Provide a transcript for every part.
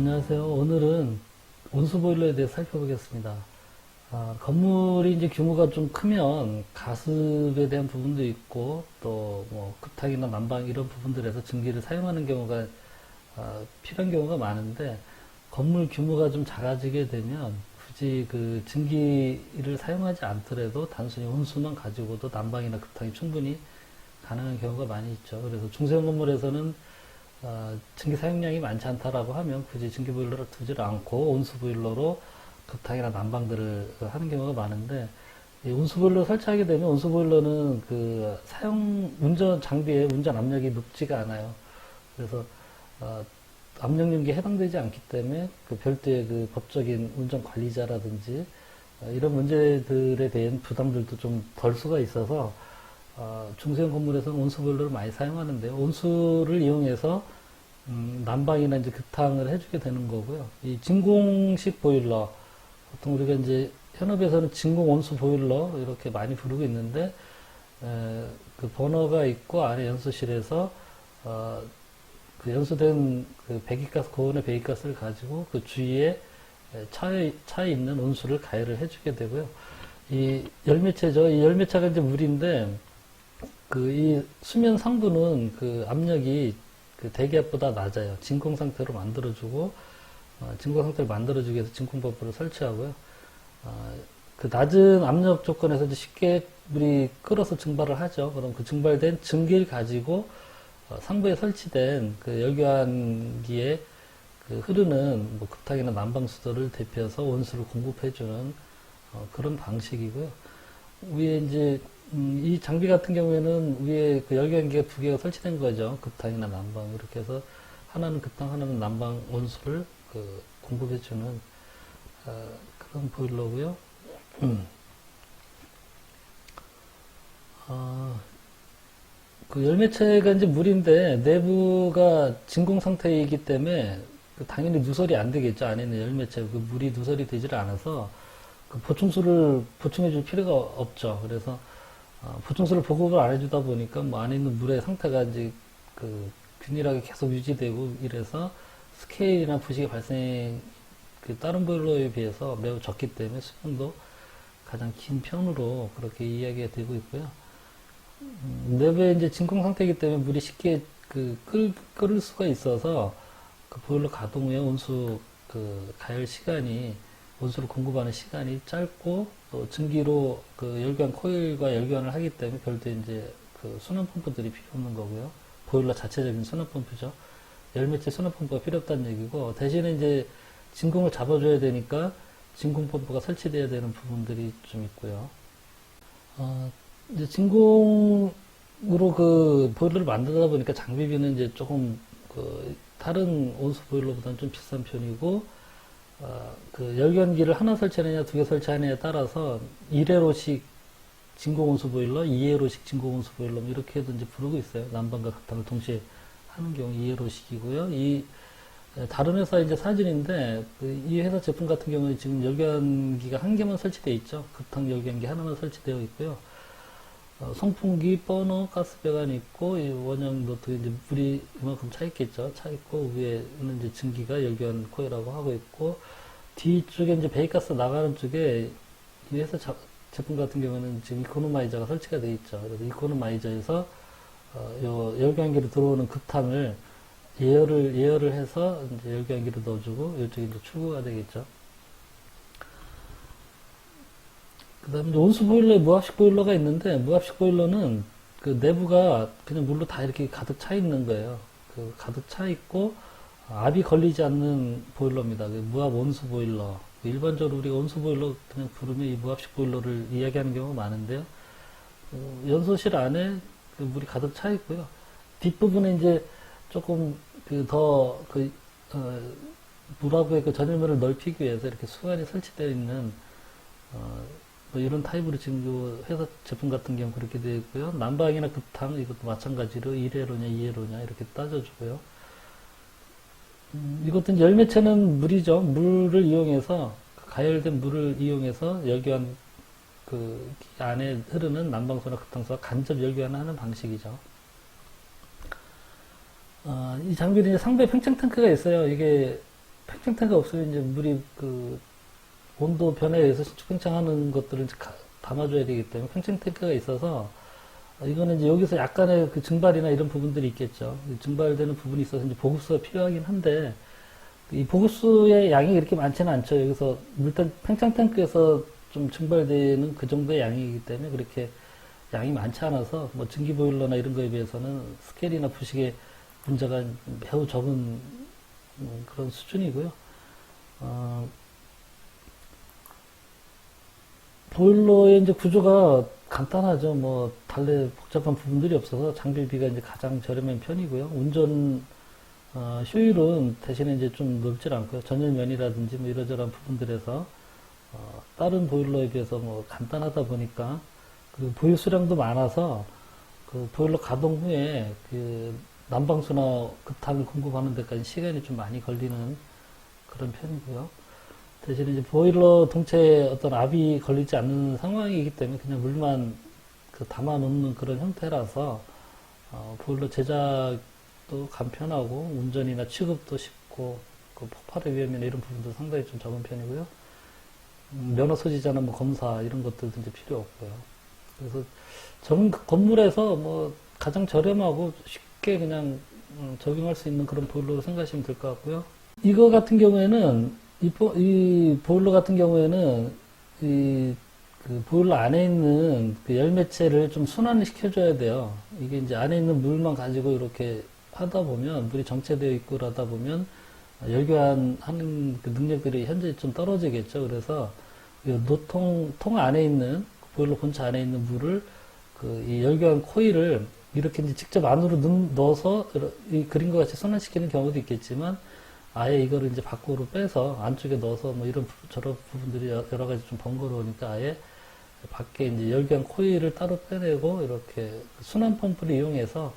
안녕하세요. 오늘은 온수보일러에 대해서 살펴보겠습니다. 건물이 이제 규모가 좀 크면 가습에 대한 부분도 있고 또 뭐 급탕이나 난방 이런 부분들에서 증기를 사용하는 경우가 필요한 경우가 많은데 건물 규모가 좀 작아지게 되면 굳이 그 증기를 사용하지 않더라도 단순히 온수만 가지고도 난방이나 급탕이 충분히 가능한 경우가 많이 있죠. 그래서 중소형 건물에서는 증기 사용량이 많지 않다라고 하면 굳이 증기 보일러를 두질 않고 온수 보일러로 급탕이나 난방들을 하는 경우가 많은데, 이 온수 보일러 설치하게 되면 온수 보일러는 그 사용 운전 장비의 운전 압력이 높지가 않아요. 그래서 압력용기에 해당되지 않기 때문에 그 별도의 그 법적인 운전 관리자라든지 이런 문제들에 대한 부담들도 좀 덜 수가 있어서 중소형 건물에서는 온수 보일러를 많이 사용하는데요. 온수를 이용해서 난방이나 이제 급탕을 해주게 되는 거고요. 이 진공식 보일러, 보통 우리가 이제 현업에서는 진공 온수 보일러 이렇게 많이 부르고 있는데, 그 버너가 있고 안에 연소실에서 그 연소된 그 배기가스, 고온의 배기가스를 가지고 그 주위에 차에 있는 온수를 가열을 해주게 되고요. 이 열매체죠. 이 열매차가 이제 물인데, 그 이 수면 상부는 그 압력이 그 대기압보다 낮아요. 진공 상태로 만들어주고, 진공 상태를 만들어주기 위해서 진공 펌프를 설치하고요. 그 낮은 압력 조건에서 이제 쉽게 물이 끓어서 증발을 하죠. 그럼 그 증발된 증기를 가지고 상부에 설치된 그 열교환기에 그 흐르는 뭐 급탕이나 난방 수도를 대표해서 온수를 공급해주는 그런 방식이고요. 위에 이제 이 장비 같은 경우에는 위에 그 열교환기가 두 개가 설치된 거죠. 급탕이나 난방. 이렇게 해서 하나는 급탕, 하나는 난방 온수를 그 공급해주는 그런 보일러고요. 그 열매체가 이제 물인데 내부가 진공 상태이기 때문에 그 당연히 누설이 안 되겠죠. 안에 있는 열매체 그 물이 누설이 되질 않아서 그 보충수를 보충해 줄 필요가 없죠. 그래서 보충수를 보급을 안 해주다 보니까 뭐 안에 있는 물의 상태가 이제 그 균일하게 계속 유지되고 이래서 스케일이나 부식의 발생 그 다른 보일러에 비해서 매우 적기 때문에 수명도 가장 긴 편으로 그렇게 이야기가 되고 있고요. 내부에 이제 진공 상태이기 때문에 물이 쉽게 끓을 수가 있어서 그 보일러 가동 후에 온수 그 가열 시간이 온수를 공급하는 시간이 짧고 또 증기로 그 열교환 코일과 열교환을 하기 때문에 별도의 이제 그 순환 펌프들이 필요 없는 거고요. 보일러 자체적인 순환 펌프죠. 열매체 순환 펌프가 필요 없다는 얘기고, 대신에 이제 진공을 잡아줘야 되니까 진공 펌프가 설치돼야 되는 부분들이 좀 있고요. 이제 진공으로 그 보일러를 만들다 보니까 장비비는 이제 조금 그 다른 온수 보일러보다는 좀 비싼 편이고, 그 열변기를 하나 설치하느냐 두 개 설치하느냐에 따라서 1회로식 진공온수 보일러, 2회로식 진공온수 보일러 이렇게도 이제 부르고 있어요. 난방과 급탕을 동시에 하는 경우 2회로식이고요. 이 다른 회사 이제 사진인데 이 회사 제품 같은 경우는 지금 열변기가 한 개만 설치되어 있죠. 급탕 열변기 하나만 설치되어 있고요. 송풍기, 버너, 가스배관이 있고, 이 원형 노트 이제 물이 이만큼 차 있겠죠. 차 있고, 위에는 이제 증기가 열교환 코일하고 하고 있고, 뒤쪽에 이제 배기가스 나가는 쪽에 이 회사 제품 같은 경우는 지금 이코노마이저가 설치가 되어 있죠. 그래서 이코노마이저에서 요 열교환기로 들어오는 급탕을 예열을 해서 이제 열교환기로 넣어주고, 이쪽에 이제 출고가 되겠죠. 그 다음에 온수 보일러에 무압식 보일러가 있는데, 무압식 보일러는 그 내부가 그냥 물로 다 이렇게 가득 차 있는 거예요. 그 가득 차 있고, 압이 걸리지 않는 보일러입니다. 그 무압 온수 보일러. 일반적으로 우리가 온수 보일러 그냥 부르면 이 무압식 보일러를 이야기하는 경우가 많은데요. 연소실 안에 그 물이 가득 차 있고요. 뒷부분에 이제 조금 물하고의 그 전열면을 넓히기 위해서 이렇게 수관이 설치되어 있는, 뭐 이런 타입으로 지금 요 회사 제품 같은 경우 그렇게 되어 있고요. 난방이나 급탕 이것도 마찬가지로 1회로냐 2회로냐 이렇게 따져주고요. 이것도 열매체는 물이죠. 물을 이용해서 가열된 물을 이용해서 열교환 그 안에 흐르는 난방수나 급탕수와 간접 열교환하는 방식이죠. 이 장비는 이제 상부에 팽창 탱크가 있어요. 이게 팽창탱크가 없으면 이제 물이 온도 변화에 의해서 팽창하는 것들을 이제 담아줘야 되기 때문에 팽창탱크가 있어서 이거는 이제 여기서 약간의 그 증발이나 이런 부분들이 있겠죠. 증발되는 부분이 있어서 이제 보급수가 필요하긴 한데 이 보급수의 양이 그렇게 많지는 않죠. 여기서 일단 팽창탱크에서 좀 증발되는 그 정도의 양이기 때문에 그렇게 양이 많지 않아서 뭐 증기보일러나 이런 거에 비해서는 스케일이나 부식의 문제가 매우 적은 그런 수준이고요. 보일러의 이제 구조가 간단하죠. 뭐 달래 복잡한 부분들이 없어서 장비비가 이제 가장 저렴한 편이고요. 운전 효율은 대신에 이제 좀 넓질 않고요. 전열면이라든지 뭐 이러저러한 부분들에서 다른 보일러에 비해서 뭐 간단하다 보니까 그리고 보유 수량도 많아서 그 보일러 가동 후에 그 난방수나 급탕을 공급하는 데까지 시간이 좀 많이 걸리는 그런 편이고요. 대신에 이제 보일러 동체에 어떤 압이 걸리지 않는 상황이기 때문에 그냥 물만 담아 놓는 그런 형태라서 보일러 제작도 간편하고 운전이나 취급도 쉽고 그 폭발의 위험이나 이런 부분도 상당히 좀 적은 편이고요. 면허 소지자나 뭐 검사 이런 것들도 이제 필요 없고요. 그래서 전 건물에서 뭐 가장 저렴하고 쉽게 그냥 적용할 수 있는 그런 보일러로 생각하시면 될 것 같고요. 이거 같은 경우에는 이 보일러 같은 경우에는 그 보일러 안에 있는 그 열매체를 좀 순환을 시켜줘야 돼요. 이게 이제 안에 있는 물만 가지고 이렇게 하다 보면 물이 정체되어 있고 그러다 보면 열교환하는 그 능력들이 현재 좀 떨어지겠죠. 그래서 통 안에 있는 보일러 본체 안에 있는 물을 이 열교환 코일을 이렇게 이제 직접 안으로 넣어서 이 그림과 같이 순환시키는 경우도 있겠지만 아예 이거를 이제 밖으로 빼서 안쪽에 넣어서 뭐 이런 저런 부분들이 여러 가지 좀 번거로우니까 아예 밖에 이제 열교환 코일을 따로 빼내고 이렇게 순환 펌프를 이용해서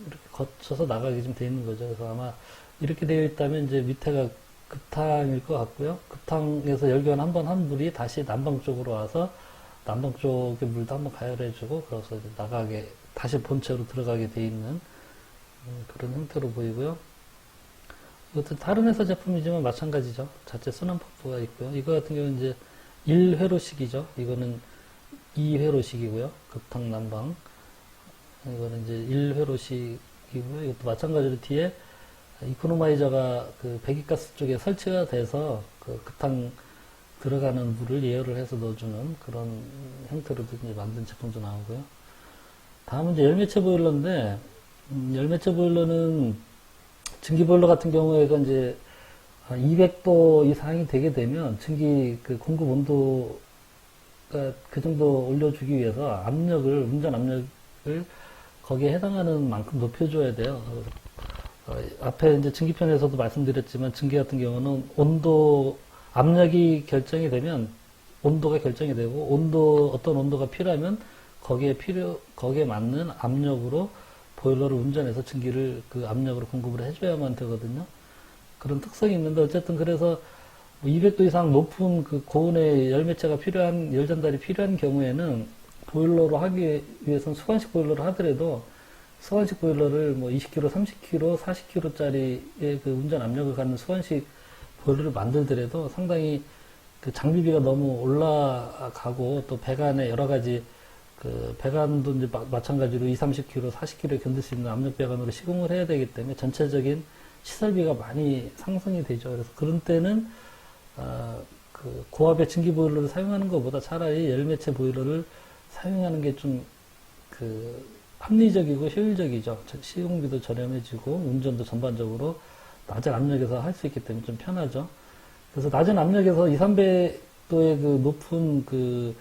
이렇게 거쳐서 나가게 좀 돼 있는 거죠. 그래서 아마 이렇게 되어 있다면 이제 밑에가 급탕일 것 같고요. 급탕에서 열교환 한번 한 물이 다시 난방 쪽으로 와서 난방 쪽의 물도 한번 가열해주고 그래서 이제 나가게 다시 본체로 들어가게 돼 있는 그런 형태로 보이고요. 이것도 다른 회사 제품이지만 마찬가지죠. 자체 순환 펌프가 있고요. 이거 같은 경우는 이제 1회로식이죠. 이거는 2회로식이고요. 급탕 난방. 이거는 이제 1회로식이고요. 이것도 마찬가지로 뒤에 이코노마이저가 그 배기가스 쪽에 설치가 돼서 그 급탕 들어가는 물을 예열을 해서 넣어주는 그런 형태로도 이제 만든 제품도 나오고요. 다음은 이제 열매체 보일러인데, 열매체 보일러는 증기 보일러 같은 경우에가 이제 200도 이상이 되게 되면 증기 그 공급 온도가 그 정도 올려주기 위해서 운전 압력을 거기에 해당하는 만큼 높여줘야 돼요. 앞에 이제 증기편에서도 말씀드렸지만 증기 같은 경우는 압력이 결정이 되면 온도가 결정이 되고 어떤 온도가 필요하면 거기에 맞는 압력으로 보일러를 운전해서 증기를 그 압력으로 공급을 해줘야만 되거든요. 그런 특성이 있는데 어쨌든 그래서 200도 이상 높은 그 고온의 열매체가 열 전달이 필요한 경우에는 보일러로 하기 위해서는 수관식 보일러를 하더라도 수관식 보일러를 뭐 20kg, 30kg, 40kg짜리의 그 운전 압력을 갖는 수관식 보일러를 만들더라도 상당히 그 장비비가 너무 올라가고 또 배관에 여러 가지 그 배관도 이제 마찬가지로 20, 30kg, 40kg에 견딜 수 있는 압력 배관으로 시공을 해야 되기 때문에 전체적인 시설비가 많이 상승이 되죠. 그래서 그런 때는 그 고압의 증기 보일러를 사용하는 것보다 차라리 열매체 보일러를 사용하는 게 좀 그 합리적이고 효율적이죠. 시공비도 저렴해지고 운전도 전반적으로 낮은 압력에서 할 수 있기 때문에 좀 편하죠. 그래서 낮은 압력에서 2, 300도의 그 높은 그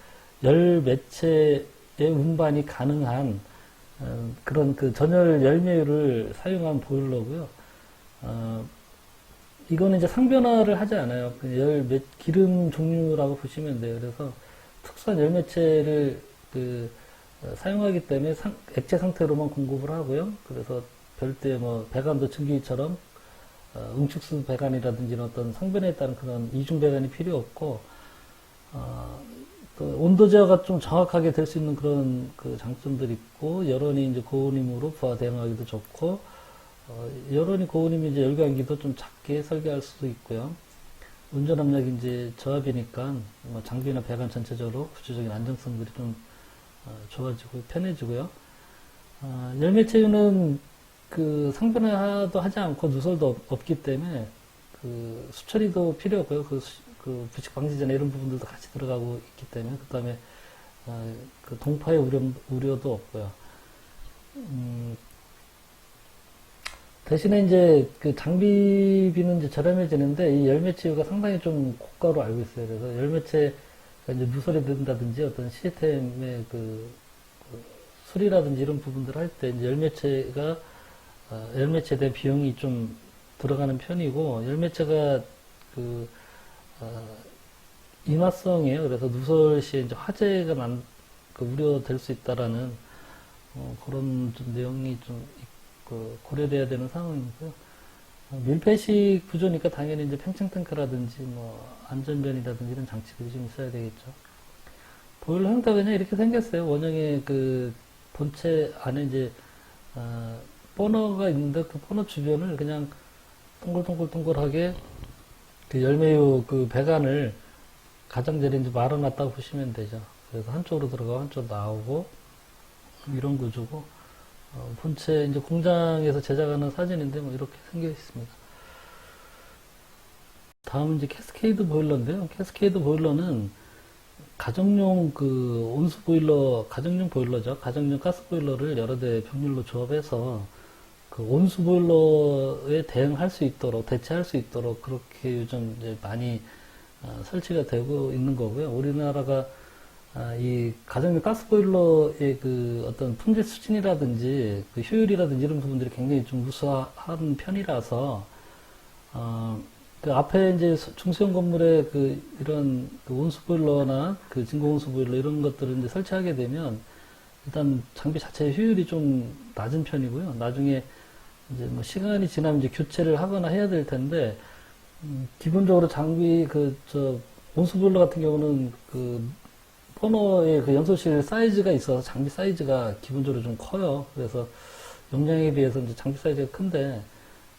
열 매체의 운반이 가능한 그런 그 전열 열매율을 사용한 보일러고요. 이거는 이제 상변화를 하지 않아요. 기름 종류라고 보시면 돼요. 그래서 특수한 열매체를 사용하기 때문에 액체 상태로만 공급을 하고요. 그래서 별도의 뭐 배관도 증기처럼 응축수 배관이라든지 어떤 상변에 따른 그런 이중 배관이 필요 없고 또 온도 제어가 좀 정확하게 될 수 있는 그런 그 장점들이 있고 여론이 이제 고온임으로 부하 대응하기도 좋고 여론이 고온이면 이제 열감기도 좀 작게 설계할 수도 있고요. 운전 압력이 이제 저압이니까 뭐 장비나 배관 전체적으로 구조적인 안정성들이 좀 좋아지고 편해지고요. 열매체유는 그 상변화도 하지 않고 누설도 없기 때문에 그 수처리도 필요 없고요. 그 부식 방지제나 이런 부분들도 같이 들어가고 있기 때문에 그다음에 그 동파의 우려도 없고요. 대신에 이제 그 장비비는 이제 저렴해지는데 이 열매치유가 상당히 좀 고가로 알고 있어요. 그래서 열매체가 이제 누설이 된다든지 어떤 시스템의 그 수리라든지 이런 부분들 할 때 이제 열매체에 대한 비용이 좀 들어가는 편이고 열매체가 그 인화성이에요. 그래서 누설 시에 이제 화재가 우려될 수 있다라는 그런 좀 내용이 좀 고려돼야 되는 상황이고요. 밀폐식 구조니까 당연히 이제 팽창 탱크라든지 뭐 안전변이라든지 이런 장치들이 좀 있어야 되겠죠. 보일러 형태가 그냥 이렇게 생겼어요. 원형의 그 본체 안에 이제 버너가 있는데 그 버너 주변을 그냥 동글동글동글하게 그 열매유 그 배관을 가장자리에 이제 말아놨다고 보시면 되죠. 그래서 한쪽으로 들어가고 한쪽으로 나오고 이런 구조고 본체 이제 공장에서 제작하는 사진인데 뭐 이렇게 생겨 있습니다. 다음은 이제 캐스케이드 보일러인데요. 캐스케이드 보일러는 가정용 그 온수 보일러, 가정용 보일러죠. 가정용 가스 보일러를 여러 대 병렬로 조합해서 그 온수 보일러에 대응할 수 있도록, 대체할 수 있도록 그렇게 요즘 이제 많이 설치가 되고 있는 거고요. 우리나라가 이 가정용 가스보일러의 그 어떤 품질 수준이라든지 그 효율이라든지 이런 부분들이 굉장히 좀 우수한 편이라서 그 앞에 이제 중소형 건물에 그 이런 그 온수보일러나 그 진공온수보일러 이런 것들을 이제 설치하게 되면 일단 장비 자체의 효율이 좀 낮은 편이고요. 나중에 이제 뭐 시간이 지나면 이제 교체를 하거나 해야 될 텐데 기본적으로 장비 온수보일러 같은 경우는 그 버너의 그 연소실 사이즈가 있어서 장비 사이즈가 기본적으로 좀 커요. 그래서 용량에 비해서 이제 장비 사이즈가 큰데,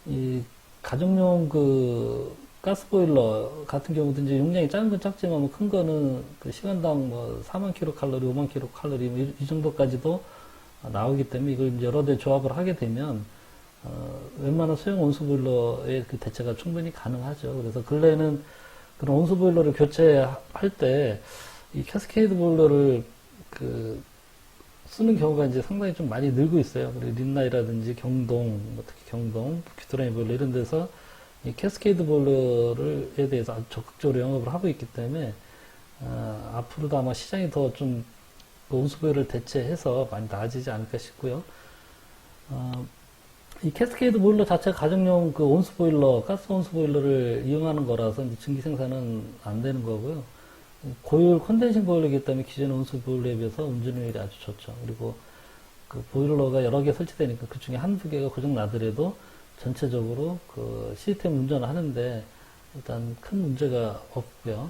이 가정용 그 가스보일러 같은 경우도 이제 용량이 작은 건 작지만 뭐 큰 거는 그 시간당 뭐 4만 킬로칼로리, 5만 킬로칼로리 뭐 이 정도까지도 나오기 때문에 이걸 이제 여러 대 조합을 하게 되면 웬만한 소형 온수보일러의 그 대체가 충분히 가능하죠. 그래서 근래에는 그런 온수보일러를 교체할 때 이 캐스케이드 보일러를 쓰는 경우가 이제 상당히 좀 많이 늘고 있어요. 그리고 린나이라든지 경동, 뭐 특히 경동, 귀뚜라미 보일러 이런 데서 이 캐스케이드 보일러에 대해서 아주 적극적으로 영업을 하고 있기 때문에 앞으로도 아마 시장이 더 좀 온수 보일러를 대체해서 많이 나아지지 않을까 싶고요. 이 캐스케이드 보일러 자체가 가정용 그 온수 보일러, 가스 온수 보일러를 이용하는 거라서 이제 증기 생산은 안 되는 거고요. 고효율 컨덴싱 보일러이기 때문에 기존의 온수 보일러에 비해서 운전율이 아주 좋죠. 그리고 그 보일러가 여러 개 설치되니까 그 중에 한두 개가 고장 나더라도 전체적으로 그 시스템 운전을 하는데 일단 큰 문제가 없고요.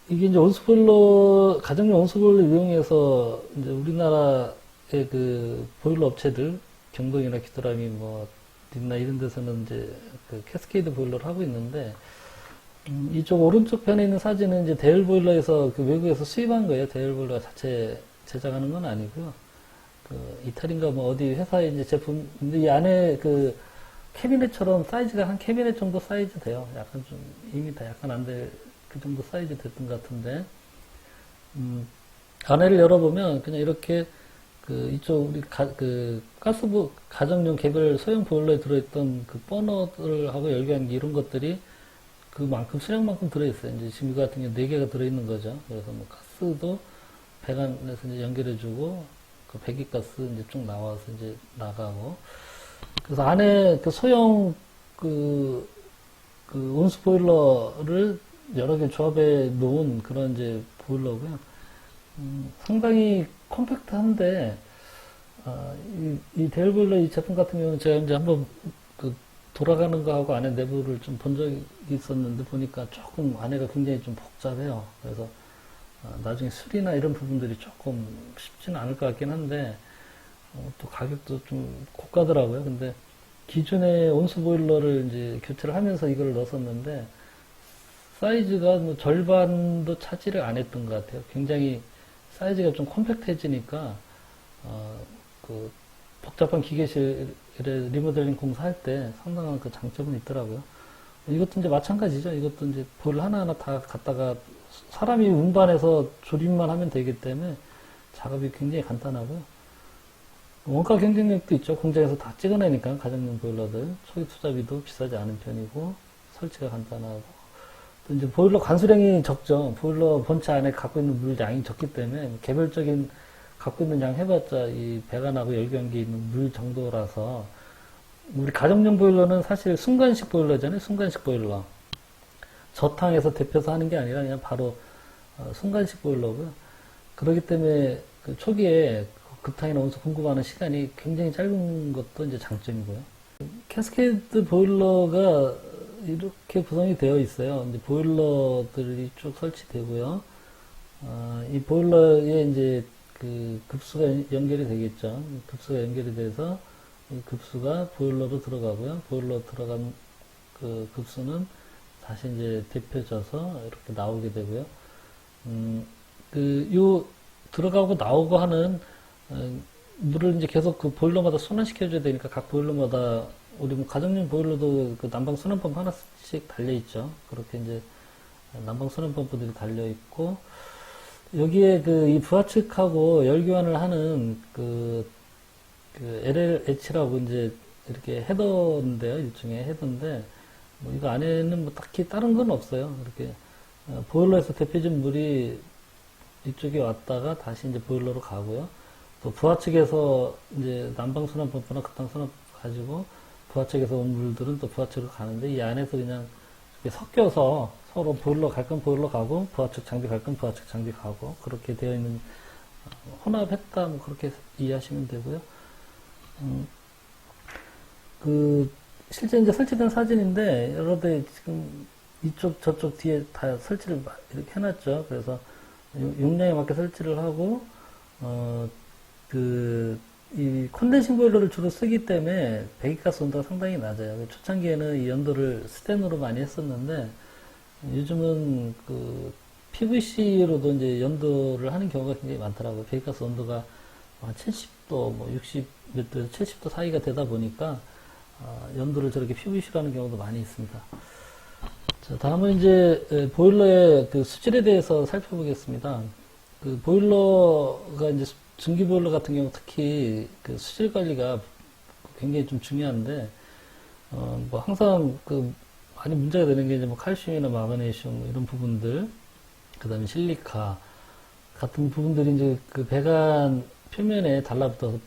이게 이제 온수 보일러, 가정용 온수 보일러 이용해서 이제 우리나라의 그 보일러 업체들, 경동이나 귀뚜라미 뭐, 린나 이런 데서는 이제 그 캐스케이드 보일러를 하고 있는데, 이쪽 오른쪽 편에 있는 사진은 이제 대열 보일러에서 그 외국에서 수입한 거예요. 대열 보일러 자체 제작하는 건 아니고요. 그 이탈인가 뭐 어디 회사의 이제 제품, 근데 이 안에 그 캐비넷처럼 사이즈가 한 캐비넷 정도 사이즈 돼요. 약간 좀 2m 약간 안 될 그 정도 사이즈 됐던 것 같은데, 안에를 열어보면 그냥 이렇게 그 이쪽 우리 가정용 개별 소형 보일러에 들어있던 그 버너들하고 열감기 이런 것들이 그만큼 수량만큼 들어있어요. 이제 지금 이거 같은 경우 4개가 들어있는 거죠. 그래서 뭐 가스도 배관에서 이제 연결해주고 그 배기가스 이제 쭉 나와서 이제 나가고 그래서 안에 그 소형 그 온수 보일러를 여러 개 조합해 놓은 그런 이제 보일러고요. 상당히 컴팩트한데 이 대열 보일러 이 제품 같은 경우는 제가 이제 한번 돌아가는 거하고 안에 내부를 좀 본 적이 있었는데 보니까 조금 안에가 굉장히 좀 복잡해요. 그래서 나중에 수리나 이런 부분들이 조금 쉽지는 않을 것 같긴 한데 또 가격도 좀 고가더라고요. 근데 기존의 온수 보일러를 이제 교체를 하면서 이걸 넣었었는데 사이즈가 뭐 절반도 차지를 안 했던 것 같아요. 굉장히 사이즈가 좀 컴팩트해지니까 그 복잡한 기계실에 리모델링 공사할 때 상당한 그 장점은 있더라고요. 이것도 이제 마찬가지죠. 이것도 이제 보일러 하나하나 다 갖다가 사람이 운반해서 조립만 하면 되기 때문에 작업이 굉장히 간단하고요. 원가 경쟁력도 있죠. 공장에서 다 찍어내니까 가정용 보일러들 초기 투자비도 비싸지 않은 편이고 설치가 간단하고 또 이제 보일러 관수량이 적죠. 보일러 본체 안에 갖고 있는 물 양이 적기 때문에 개별적인 갖고 있는 양 해봤자 이 배관하고 열경기에 있는 물 정도라서 우리 가정용 보일러는 사실 순간식 보일러잖아요. 순간식 보일러. 저탕에서 데펴서 하는 게 아니라 그냥 바로 순간식 보일러고요. 그렇기 때문에 그 초기에 급탕이나 온수 공급하는 시간이 굉장히 짧은 것도 이제 장점이고요. 캐스케이드 보일러가 이렇게 구성이 되어 있어요. 이제 보일러들이 쭉 설치되고요. 이 보일러에 이제 그 급수가 연결이 되겠죠. 급수가 연결이 돼서 이 급수가 보일러로 들어가고요. 보일러 들어간 그 급수는 다시 이제 데펴져서 이렇게 나오게 되고요. 요 들어가고 나오고 하는 물을 이제 계속 그 보일러마다 순환시켜줘야 되니까 각 보일러마다 우리 뭐 가정용 보일러도 그 난방 순환펌프 하나씩 달려있죠. 그렇게 이제 난방 순환펌프들이 달려있고 여기에 그 이 부하측하고 열교환을 하는 그 LLH라고 이제 이렇게 헤더인데요. 일종의 헤더인데 뭐 이거 안에는 뭐 딱히 다른 건 없어요. 이렇게 보일러에서 데펴진 물이 이쪽에 왔다가 다시 이제 보일러로 가고요. 또 부하측에서 이제 난방순환 펌프나 급탕순환 펌프 가지고 부하측에서 온 물들은 또 부하측으로 가는데 이 안에서 그냥 이렇게 섞여서 서로 보일러 갈 건 보일러 가고 부하측 장비 갈 건 부하측 장비 가고 그렇게 되어 있는 혼합했다 뭐 그렇게 이해하시면 되고요. 그 실제 이제 설치된 사진인데 여러 대 지금 이쪽 저쪽 뒤에 다 설치를 이렇게 해놨죠. 그래서 용량에 맞게 설치를 하고 이 콘덴싱 보일러를 주로 쓰기 때문에 배기가스 온도가 상당히 낮아요. 초창기에는 이 연도를 스텐으로 많이 했었는데 요즘은 그 PVC로도 이제 연도를 하는 경우가 굉장히 많더라고요. 배기가스 온도가 한 70도, 뭐 60 몇 도, 70도 사이가 되다 보니까 연도를 저렇게 PVC로 하는 경우도 많이 있습니다. 자, 다음은 이제 보일러의 그 수질에 대해서 살펴보겠습니다. 그 보일러가 이제 전기 보일러 같은 경우 특히 그 수질 관리가 굉장히 좀 중요한데 뭐 항상 그 많이 문제가 되는 게 이제 뭐 칼슘이나 마그네슘 이런 부분들, 그다음에 실리카 같은 부분들이 이제 그 배관 표면에 달라붙어서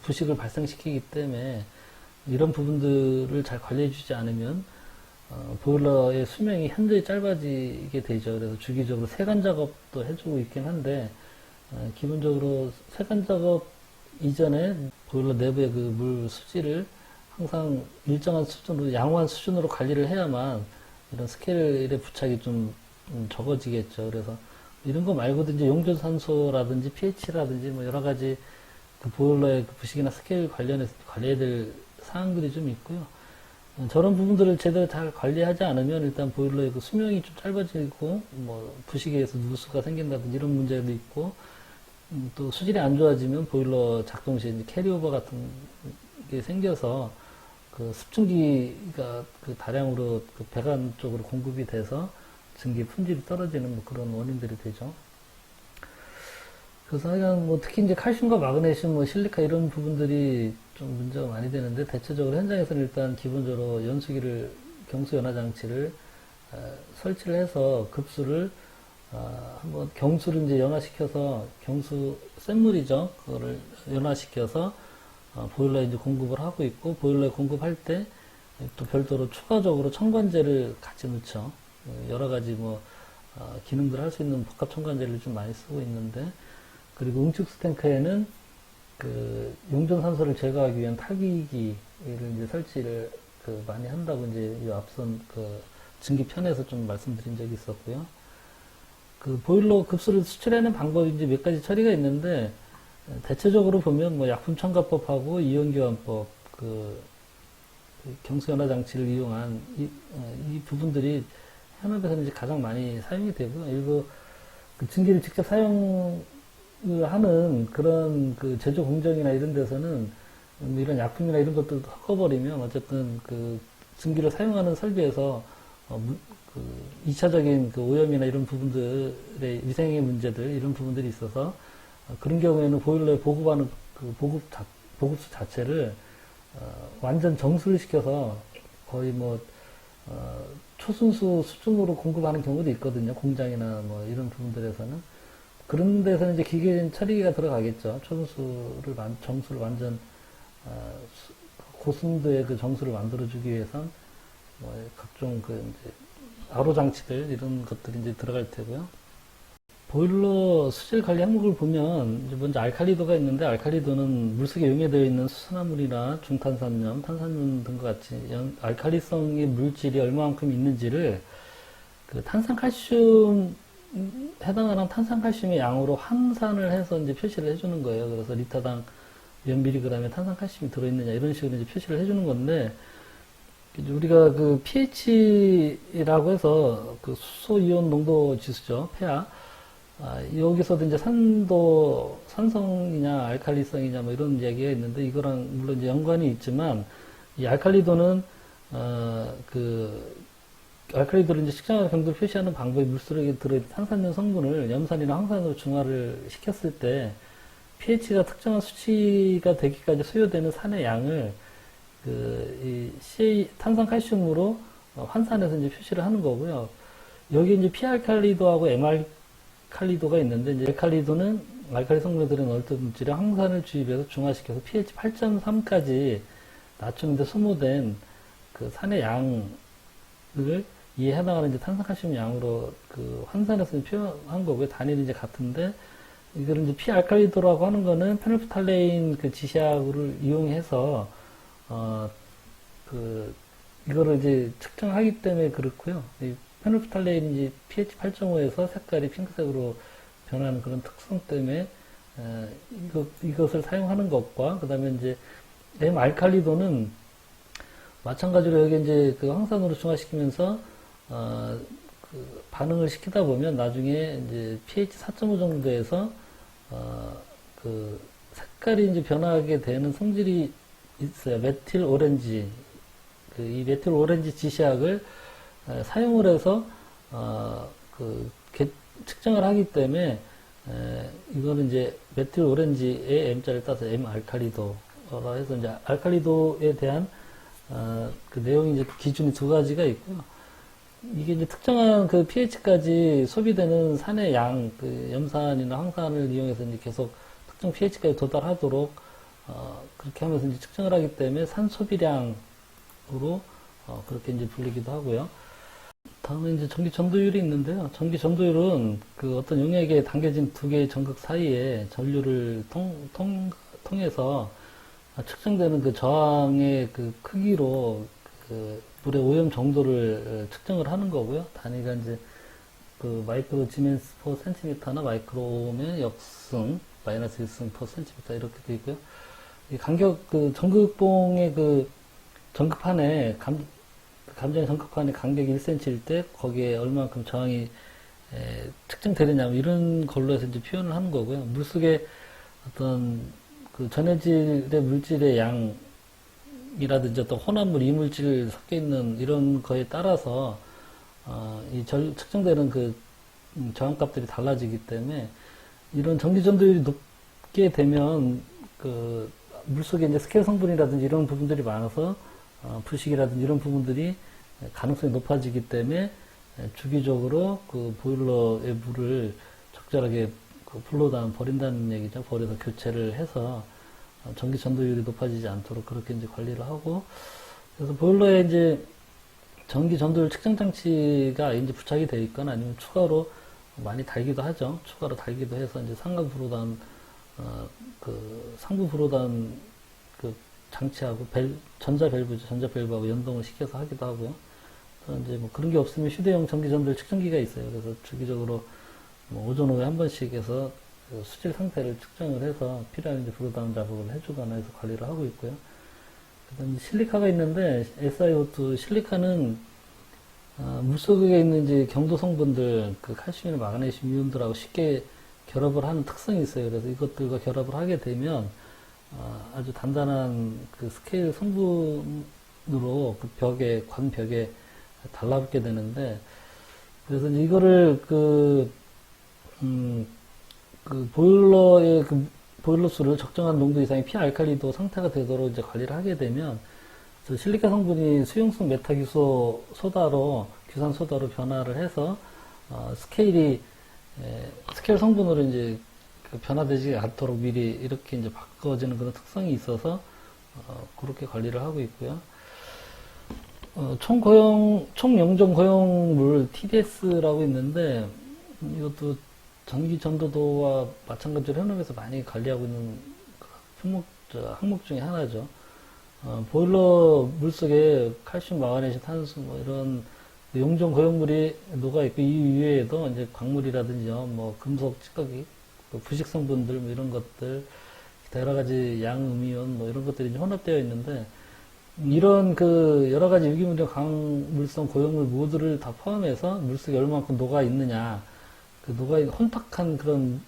부식을 발생시키기 때문에 이런 부분들을 잘 관리해주지 않으면 보일러의 수명이 현저히 짧아지게 되죠. 그래서 주기적으로 세관 작업도 해주고 있긴 한데 기본적으로 세관 작업 이전에 보일러 내부의 그 물 수질을 항상 일정한 수준으로 양호한 수준으로 관리를 해야만 이런 스케일의 부착이 좀 적어지겠죠. 그래서 이런 거 말고도 이제 용존산소라든지 pH라든지 뭐 여러 가지 그 보일러의 그 부식이나 스케일 관련해서 관리해야 될 사항들이 좀 있고요. 저런 부분들을 제대로 잘 관리하지 않으면 일단 보일러의 그 수명이 좀 짧아지고 뭐 부식에 의해서 누수가 생긴다든지 이런 문제도 있고 또 수질이 안 좋아지면 보일러 작동 시에 캐리오버 같은 게 생겨서 그 습증기가 그 다량으로 그 배관 쪽으로 공급이 돼서 증기 품질이 떨어지는 뭐 그런 원인들이 되죠. 그래서 하여간 뭐 특히 이제 칼슘과 마그네슘, 뭐 실리카 이런 부분들이 좀 문제가 많이 되는데 대체적으로 현장에서는 일단 기본적으로 연수기를 경수 연화 장치를 설치를 해서 급수를 한번 경수를 이제 연화시켜서 경수 센 물이죠. 그거를 연화시켜서 보일러에 이제 공급을 하고 있고 보일러에 공급할 때 또 별도로 추가적으로 첨관제를 같이 넣죠. 여러 가지 뭐 기능들 할 수 있는 복합 첨관제를 좀 많이 쓰고 있는데 그리고 응축수 탱크에는 그 용존산소를 제거하기 위한 탈기기를 이제 설치를 그 많이 한다고 이제 이 앞선 그 증기편에서 좀 말씀드린 적이 있었고요. 그 보일러 급수를 수출하는 방법이 이제 몇 가지 처리가 있는데 대체적으로 보면 뭐 약품첨가법하고 이온교환법, 그 경수연화 장치를 이용한 이 부분들이 현업에서는 이제 가장 많이 사용이 되고요. 일부 그 증기를 직접 사용을 하는 그런 그 제조 공정이나 이런 데서는 뭐 이런 약품이나 이런 것도 섞어버리면 어쨌든 그 증기를 사용하는 설비에서 그 2차적인 그 오염이나 이런 부분들의 위생의 문제들 이런 부분들이 있어서 그런 경우에는 보일러에 보급하는 그 보급수 자체를 완전 정수를 시켜서 거의 뭐 초순수 수준으로 공급하는 경우도 있거든요. 공장이나 뭐 이런 부분들에서는 그런 데서는 이제 기계적인 처리가 들어가겠죠. 초순수를 정수를 완전 고순도의 그 정수를 만들어주기 위해선 뭐 각종 그 이제 RO 장치들 이런 것들이 이제 들어갈 테고요. 보일러 수질 관리 항목을 보면 이제 먼저 알칼리도가 있는데 알칼리도는 물속에 용해되어 있는 수산화물이나 중탄산염, 탄산염 등과 같이 알칼리성의 물질이 얼마만큼 있는지를 그 탄산칼슘 해당하는 탄산칼슘의 양으로 환산을 해서 이제 표시를 해주는 거예요. 그래서 리터당 몇 미리그램의 탄산칼슘이 들어있느냐 이런 식으로 이제 표시를 해주는 건데 우리가 그 pH라고 해서 그 수소 이온 농도 지수죠, 폐하. 여기서도 이제 산성이냐, 알칼리성이냐, 뭐 이런 이야기가 있는데, 이거랑 물론 이제 연관이 있지만, 이 알칼리도는, 알칼리도를 이제 측정하는 경도를 표시하는 방법이 물속에 들어있는 탄산염 성분을 염산이나 황산으로 중화를 시켰을 때, pH가 특정한 수치가 되기까지 소요되는 산의 양을, 탄산칼슘으로 환산해서 이제 표시를 하는 거고요. 여기 이제 P알칼리도하고 M알칼리도가 있는데, 이제 알칼리도는 알칼리 성분에 들은 얼뜻 물질에 황산을 주입해서 중화시켜서 pH 8.3까지 낮추는데 소모된 그 산의 양을 이에 해당하는 이제 탄산칼슘 양으로 그 환산해서 표현한 거고요. 단위는 이제 같은데, 이거를 이제 P알칼리도라고 하는 거는 페놀프탈레인 그 지시약을 이용해서 이거를 이제 측정하기 때문에 그렇고요. 이 페놀프탈레인이 이제 pH 8.5에서 색깔이 핑크색으로 변하는 그런 특성 때문에, 이것을 사용하는 것과, 그 다음에 이제 M알칼리도는 마찬가지로 여기 이제 그 황산으로 중화시키면서, 반응을 시키다 보면 나중에 이제 pH 4.5 정도에서, 색깔이 이제 변하게 되는 성질이 있어요. 메틸 오렌지. 이 메틸 오렌지 지시약을 사용을 해서 측정을 하기 때문에 이거는 이제 메틸 오렌지의 M자를 따서 M 알칼리도라 해서 이제 알칼리도에 대한 그 내용이 이제 기준이 두 가지가 있고요. 이게 이제 특정한 그 pH까지 소비되는 산의 양, 그 염산이나 황산을 이용해서 이제 계속 특정 pH까지 도달하도록 그렇게 하면서 이제 측정을 하기 때문에 산 소비량으로 그렇게 이제 불리기도 하고요. 다음에 이제 전기 전도율이 있는데요. 전기 전도율은 그 어떤 용액에 담겨진 두 개의 전극 사이에 전류를 통해서 측정되는 그 저항의 그 크기로 그 물의 오염 정도를 측정을 하는 거고요. 단위가 이제 그 마이크로 지멘스 퍼 센티미터나 마이크로 오음의 역승 마이너스 1승 퍼 센티미터 이렇게 되어 있고요. 이 간격 그 전극봉의 그 전극판에 감전의 전극판의 간격이 1cm일 때 거기에 얼마만큼 저항이 측정되느냐 이런 걸로 해서 이제 표현을 하는 거고요. 물속에 어떤 그 전해질의 물질의 양이라든지 어떤 혼합물, 이물질 섞여 있는 이런 거에 따라서 측정되는 그 저항값들이 달라지기 때문에 이런 전기 전도율이 높게 되면 그 물속에 이제 스케일 성분이라든지 이런 부분들이 많아서 부식이라든지 이런 부분들이 가능성이 높아지기 때문에 주기적으로 그 보일러의 물을 적절하게 그 플로다운 버린다는 얘기죠. 버려서 교체를 해서 전기 전도율이 높아지지 않도록 그렇게 이제 관리를 하고, 그래서 보일러에 이제 전기 전도율 측정 장치가 이제 부착이 되어 있거나 아니면 추가로 많이 달기도 하죠. 추가로 달기도 해서 이제 상부 브로다운 상부 브로다운 그 장치하고 전자 밸브하고 연동을 시켜서 하기도 하고요. 이제 뭐 그런 게 없으면 휴대용 전기 전도율 측정기가 있어요. 그래서 주기적으로 뭐 오전 오후에 한 번씩 해서 그 수질 상태를 측정을 해서 필요한 이제 브로다운 작업을 해주거나 해서 관리를 하고 있고요. 그다음 실리카가 있는데 SiO2 실리카는 물속에 있는 이제 경도 성분들, 그 칼슘이나 마그네슘 이온들하고 쉽게 결합을 하는 특성이 있어요. 그래서 이것들과 결합을 하게 되면 아주 단단한 그 스케일 성분으로 그 벽에, 관벽에 달라붙게 되는데, 그래서 이거를 보일러의 보일러 수를 적정한 농도 이상의 피알칼리도 상태가 되도록 이제 관리를 하게 되면, 실리카 성분이 수용성 메타기소 소다로, 규산 소다로 변화를 해서, 스케일 성분으로 이제 그 변화되지 않도록 미리 이렇게 이제 바꿔지는 그런 특성이 있어서, 그렇게 관리를 하고 있고요. 총영정 고용물 TDS라고 있는데, 이것도 전기 전도도와 마찬가지로 현업에서 많이 관리하고 있는 항목 중에 하나죠. 보일러 물 속에 칼슘, 마그네슘, 탄수, 뭐 이런 용정 고용물이 녹아있고, 이 이외에도 이제 광물이라든지, 뭐 금속, 찌꺼기, 부식 성분들, 뭐 이런 것들, 여러 가지 양음이온, 뭐 이런 것들이 이제 혼합되어 있는데, 이런 그 여러 가지 유기물이나 광물성 고용물 모두를 다 포함해서 물속에 얼마만큼 녹아 있느냐, 그 녹아 혼탁한 그런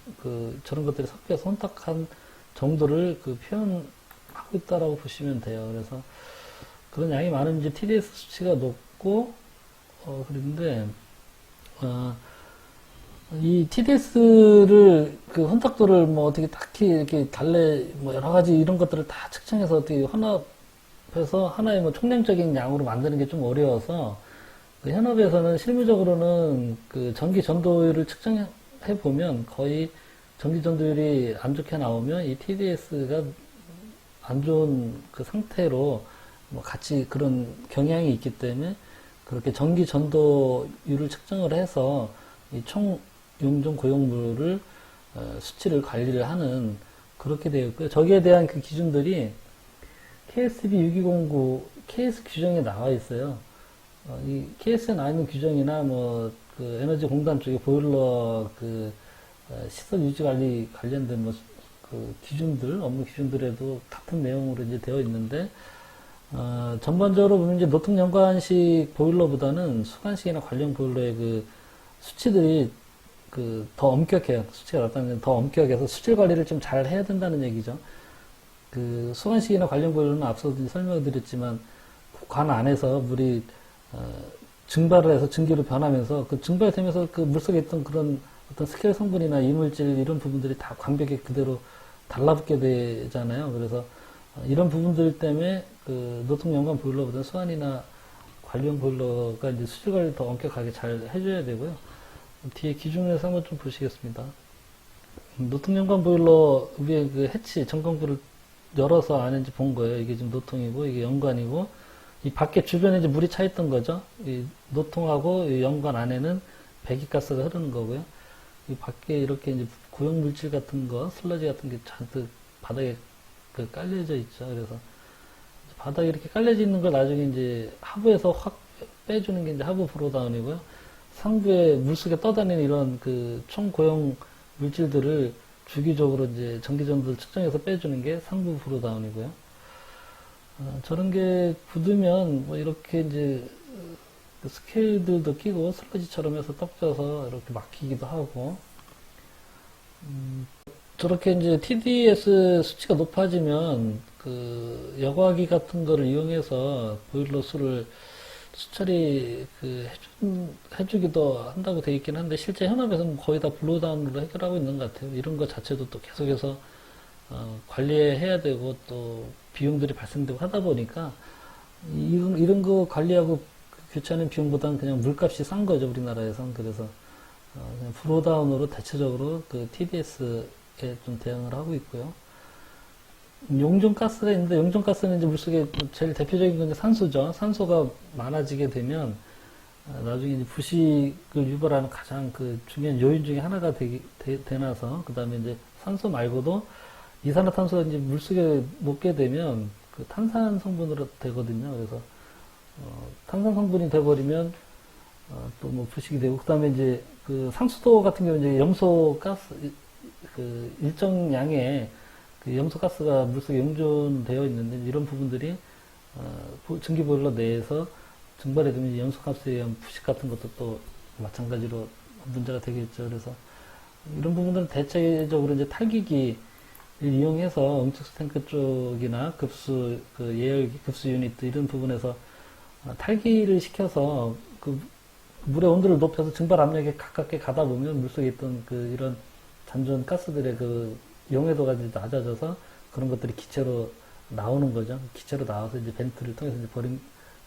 저런 것들이 섞여서 혼탁한 정도를 표현하고 있다라고 보시면 돼요. 그래서 그런 양이 많은지 TDS 수치가 높고 그런데 이 TDS를 혼탁도를 뭐 어떻게 딱히 이렇게 뭐 여러 가지 이런 것들을 다 측정해서 어떻게 혼합해서 하나의 뭐 총량적인 양으로 만드는 게 좀 어려워서 현업에서는 실무적으로는 전기 전도율을 측정해 보면 거의 전기 전도율이 안 좋게 나오면 이 TDS가 안 좋은 그 상태로 뭐 같이 그런 경향이 있기 때문에 그렇게 전기 전도율을 측정을 해서 이 총 용종 고용물을 수치를 관리를 하는 그렇게 되어 있고요. 저기에 대한 그 기준들이 KSB 6209 KS 규정에 나와 있어요. 이 KS에 나와 있는 규정이나 에너지 공단 쪽에 보일러 시설 유지 관리 관련된 기준들, 업무 기준들에도 같은 내용으로 이제 되어 있는데, 전반적으로 보면 이제 노통 연관식 보일러보다는 수관식이나 관련 보일러의 수치들이 더 엄격해요. 수치가 나타나면 더 엄격해서 수질 관리를 좀 잘 해야 된다는 얘기죠. 수관식이나 관련 보일러는 앞서도 설명을 드렸지만, 관 안에서 물이 증발을 해서 증기로 변하면서 증발되면서 물속에 있던 그런 어떤 스케일 성분이나 이물질 이런 부분들이 다 관벽에 그대로 달라붙게 되잖아요. 그래서 이런 부분들 때문에 노통 연관 보일러보다 수완이나 관련 보일러가 이제 수질 관리를 더 엄격하게 잘 해줘야 되고요. 뒤에 기준에서 한번 좀 보시겠습니다. 노통 연관 보일러 위에 해치 점검구를 열어서 안에 이제 본 거예요. 이게 지금 노통이고 이게 연관이고 이 밖에 주변에 이제 물이 차 있던 거죠. 이 노통하고 이 연관 안에는 배기가스가 흐르는 거고요. 이 밖에 이렇게 이제 고용 물질 같은 거, 슬러지 같은 게 잔뜩 바닥에 깔려져 있죠. 그래서 바닥에 이렇게 깔려져 있는 걸 나중에 이제 하부에서 확 빼주는 게 이제 하부 브로다운이고요. 상부에 물속에 떠다니는 이런 총 고용 물질들을 주기적으로 이제 전기전도를 측정해서 빼주는 게 상부 브로다운이고요. 저런 게 굳으면 뭐 이렇게 이제 스케일들도 끼고 슬러지처럼 해서 떡져서 이렇게 막히기도 하고, 저렇게 이제 TDS 수치가 높아지면 여과기 같은 거를 이용해서 보일러 수를 수처리 해주기도 한다고 되어 있긴 한데, 실제 현업에서는 거의 다 블로다운으로 해결하고 있는 것 같아요. 이런 것 자체도 또 계속해서 관리해야 되고 또 비용들이 발생되고 하다 보니까 이런 거 관리하고 교체하는 비용보다는 그냥 물값이 싼 거죠, 우리나라에선. 그래서 그냥 브로다운으로 대체적으로 TDS에 좀 대응을 하고 있고요. 용존가스가 있는데, 용존가스는 이제 물속에 제일 대표적인 건 이제 산소죠. 산소가 많아지게 되면 나중에 이제 부식을 유발하는 가장 중요한 요인 중에 하나가 되나서, 그 다음에 이제 산소 말고도 이산화탄소가 이제 물속에 녹게 되면 탄산 성분으로 되거든요. 그래서 탄산 성분이 돼버리면 또 뭐 부식이 되고, 그 다음에 이제 상수도 같은 경우 이제 염소 가스, 그 일정 양의 그 염소가스가 물속에 용존되어 있는데 이런 부분들이 증기 보일러 내에서 증발이 되면 염소가스에 의한 부식 같은 것도 또 마찬가지로 문제가 되겠죠. 그래서 이런 부분들은 대체적으로 이제 탈기기를 이용해서 응축수 탱크 쪽이나 급수 그 예열기, 급수 유닛 이런 부분에서 탈기를 시켜서 그 물의 온도를 높여서 증발 압력에 가깝게 가다 보면 물속에 있던 그 이런 잔존 가스들의 그 용해도가 이제 낮아져서 그런 것들이 기체로 나오는 거죠. 기체로 나와서 이제 벤트를 통해서 이제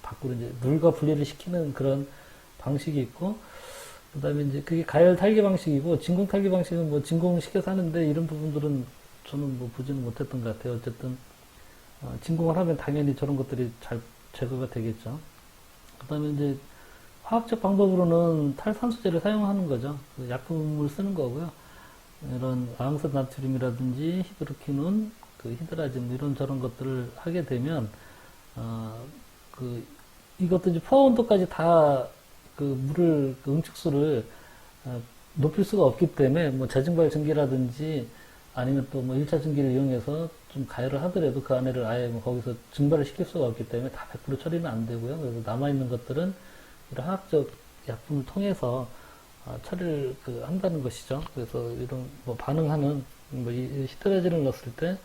밖으로 이제 물과 분리를 시키는 그런 방식이 있고, 그 다음에 이제 그게 가열 탈기 방식이고, 진공 탈기 방식은 뭐 진공시켜서 하는데 이런 부분들은 저는 뭐 보지는 못했던 것 같아요. 어쨌든, 진공을 하면 당연히 저런 것들이 잘 제거가 되겠죠. 그 다음에 이제 화학적 방법으로는 탈산소제를 사용하는 거죠. 그 약품을 쓰는 거고요. 이런 아황산 나트륨이라든지 히드로키논, 그 히드라진 뭐 이런 저런 것들을 하게 되면 이것도 이제 포화 온도까지 다 그 물을 그 응축수를 높일 수가 없기 때문에 뭐 재증발 증기라든지 아니면 또 뭐 1차 증기를 이용해서 좀 가열을 하더라도 그 안에를 아예 뭐 거기서 증발을 시킬 수가 없기 때문에 다 100% 처리는 안 되고요. 그래서 남아있는 것들은 이런 화학적 약품을 통해서 처리를 한다는 것이죠. 그래서 이런 뭐 반응하는 뭐 이 히드라진을 넣었을 때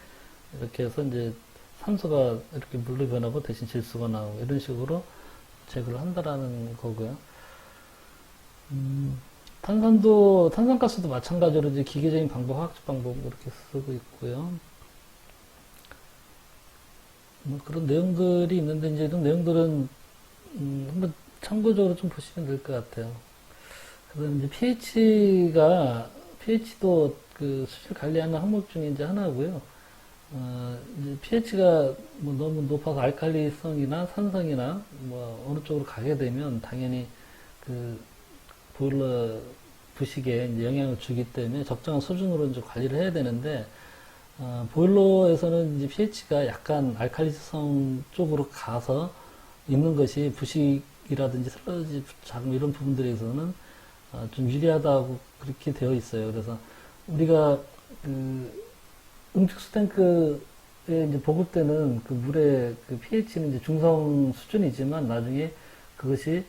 이렇게 해서 이제 산소가 이렇게 물로 변하고 대신 질소가 나오고 이런 식으로 제거를 한다라는 거고요. 탄산가스도 마찬가지로 이제 기계적인 방법, 화학적 방법 이렇게 쓰고 있고요. 뭐 그런 내용들이 있는데 이제 이런 내용들은 한번 참고적으로 좀 보시면 될 것 같아요. 그다음 이제 pH도 그 수질 관리하는 항목 중에 이제 하나고요. 이제 pH가 뭐 너무 높아서 알칼리성이나 산성이나 뭐 어느 쪽으로 가게 되면 당연히 그 보일러 부식에 이제 영향을 주기 때문에 적정한 수준으로 이제 관리를 해야 되는데, 보일러에서는 이제 pH가 약간 알칼리성 쪽으로 가서 있는 것이 부식이라든지 슬러지 자금 이런 부분들에서는 좀 유리하다고 그렇게 되어 있어요. 그래서 우리가 그 응축수 탱크에 이제 보급되는 그 물의 그 pH는 이제 중성 수준이지만 나중에 그것이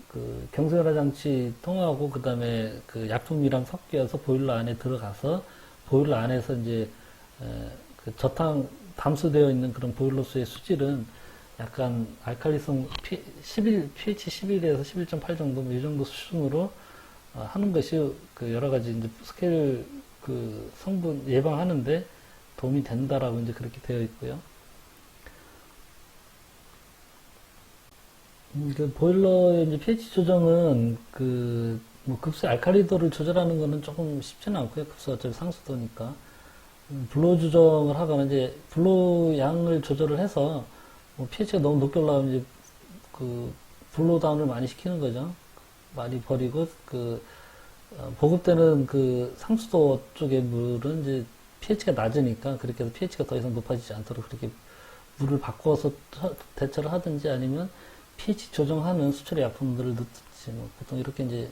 그 경소연화 장치 통하고 그 다음에 그 약품이랑 섞여서 보일러 안에 들어가서 보일러 안에서 이제 그 저탕 담수되어 있는 그런 보일러수의 수질은 약간 알칼리성 pH 11에서 11.8 정도 뭐 이 정도 수준으로 하는 것이 그 여러 가지 이제 스케일 그 성분 예방하는데 도움이 된다라고 이제 그렇게 되어 있고요. 그 보일러의 이제 pH 조정은 뭐 급수 알칼리도를 조절하는 거는 조금 쉽지는 않고요. 급수가 어차피 상수도니까. 블로우 조정을 하거나 이제 블로우 양을 조절을 해서 뭐 pH가 너무 높게 올라가면 이제 그 블로우 다운을 많이 시키는 거죠. 많이 버리고 보급되는 그 상수도 쪽의 물은 이제 pH가 낮으니까 그렇게 해서 pH가 더 이상 높아지지 않도록 그렇게 물을 바꿔서 대처를 하든지 아니면 pH 조정하는 수출의 약품들을 넣든지 뭐 보통 이렇게 이제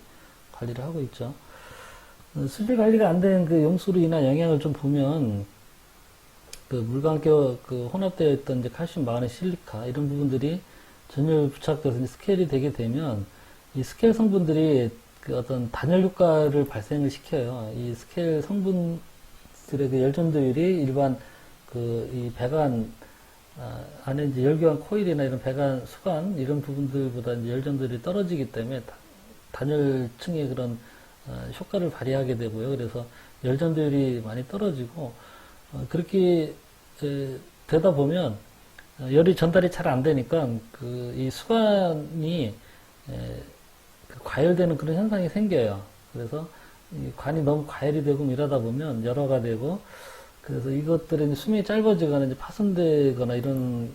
관리를 하고 있죠. 수질 관리가 안 된 그 용수로 인한 영향을 좀 보면 그 물과 함께 그 혼합되어 있던 이제 칼슘, 마그네, 실리카 이런 부분들이 전열 부착돼서 이제 스케일이 되게 되면 이 스케일 성분들이 그 어떤 단열 효과를 발생을 시켜요. 이 스케일 성분들의 그 열전도율이 일반 그 이 배관 안에 이제 열교환 코일이나 이런 배관 수관 이런 부분들보다 이제 열전도율이 떨어지기 때문에 단열층의 그런 효과를 발휘하게 되고요. 그래서 열전도율이 많이 떨어지고 그렇게 되다 보면 열이 전달이 잘 안 되니까 이 수관이 과열되는 그런 현상이 생겨요. 그래서 이 관이 너무 과열이 되고 이러다 보면 열화가 되고 그래서 이것들이 수명이 짧아지거나 이제 파손되거나 이런